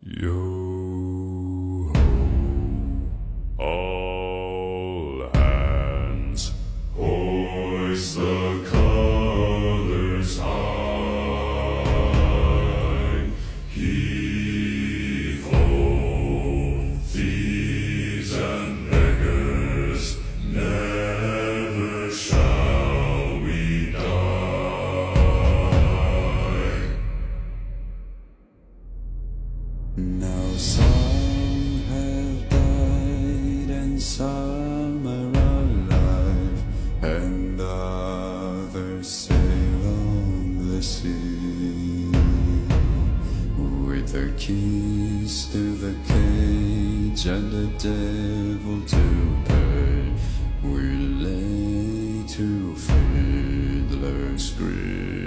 Yo ho, all hands, hoist the colors high. Heave ho, thieves and beggars, never shall we die. Now some have died and some are alive, and others sail on the sea. With the keys to the cage and the devil to pay, we lay to fiddler's grave.